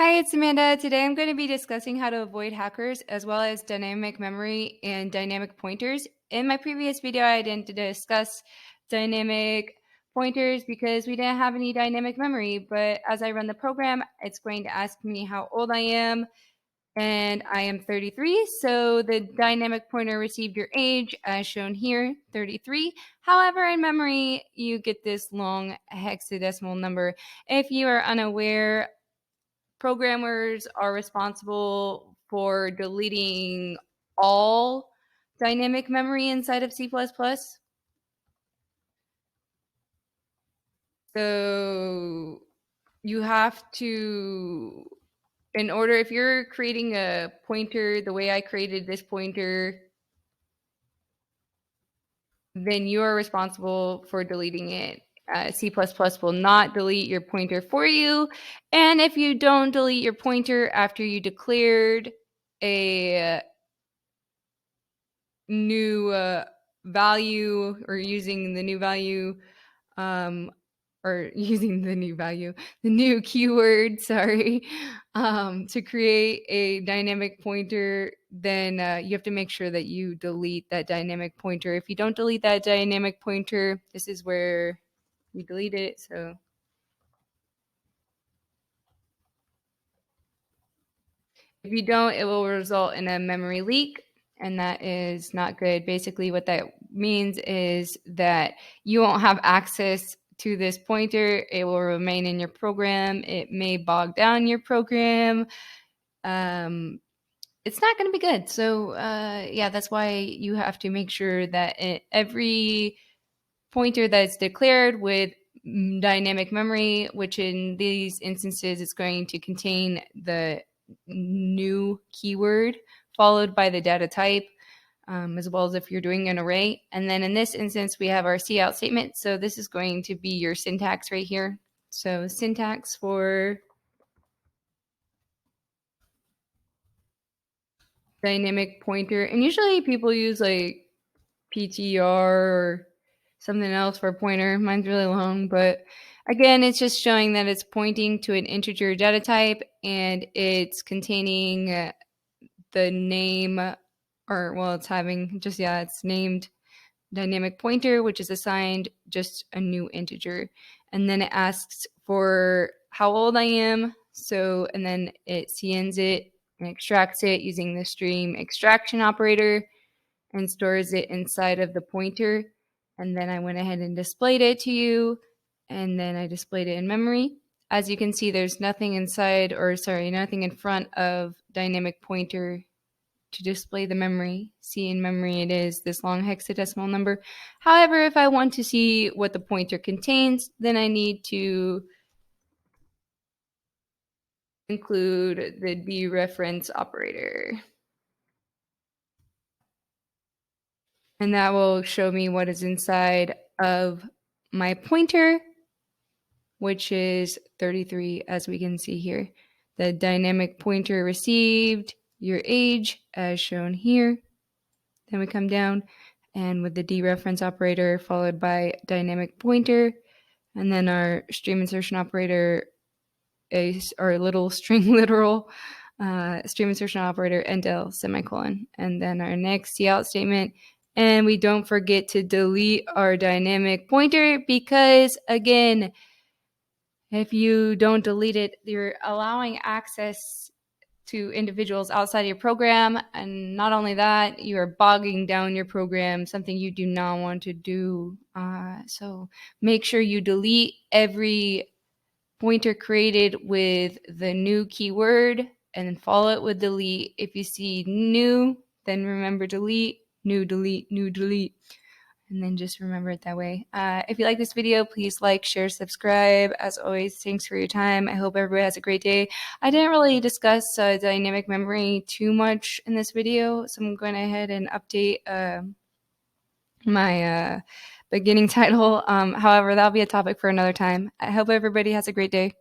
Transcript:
Hi, it's Amanda. Today I'm going to be discussing how to avoid hackers as well as dynamic memory and dynamic pointers. In my previous video, I didn't discuss dynamic pointers because we didn't have any dynamic memory, but as I run the program, it's going to ask me how old I am, and I am 33, so the dynamic pointer received your age as shown here, 33. However, in memory, you get this long hexadecimal number. If you are unaware, programmers are responsible for deleting all dynamic memory inside of C++. So you have to, in order, if you're creating a pointer the way I created this pointer, then you are responsible for deleting it. C++ will not delete your pointer for you. And if you don't delete your pointer after you declared a new value or using the new value, the new keyword, to create a dynamic pointer, then you have to make sure that you delete that dynamic pointer. If you don't delete that dynamic pointer, this is where you delete it. So if you don't, it will result in a memory leak, and that is not good. Basically, what that means is that you won't have access to this pointer. It will remain in your program. It may bog down your program. It's not going to be good. So yeah, that's why you have to make sure that every pointer that's declared with dynamic memory, which in these instances is going to contain the new keyword followed by the data type, as well as if you're doing an array. And then in this instance, we have our cout statement. So this is going to be your syntax right here. So syntax for dynamic pointer. And usually people use like PTR or something else for pointer. Mine's really long, but again, it's just showing that it's pointing to an integer data type and it's containing the name, or well, it's having just, yeah, it's named dynamic pointer, which is assigned just a new integer. And then it asks for how old I am. So, and then it cins it and extracts it using the stream extraction operator and stores it inside of the pointer. And then I went ahead and displayed it to you. And then I displayed it in memory. As you can see, there's nothing inside, or sorry, nothing in front of dynamic pointer to display the memory. See, in memory it is this long hexadecimal number. However, if I want to see what the pointer contains, then I need to include the dereference operator. And that will show me what is inside of my pointer, which is 33, as we can see here. The dynamic pointer received your age as shown here. Then we come down and with the dereference operator followed by dynamic pointer, and then our stream insertion operator is our little string literal stream insertion operator endl semicolon, and then our next cout statement. And we don't forget to delete our dynamic pointer because, again, if you don't delete it, you're allowing access to individuals outside of your program. And not only that, you are bogging down your program, something you do not want to do. So make sure you delete every pointer created with the new keyword and then follow it with delete. If you see new, then remember delete, new, delete, new, delete. And then just remember it that way. If you like this video, please like, share, subscribe. As always, thanks for your time. I hope everybody has a great day. I didn't really discuss dynamic memory too much in this video, so I'm going ahead and update my beginning title. However, that'll be a topic for another time. I hope everybody has a great day.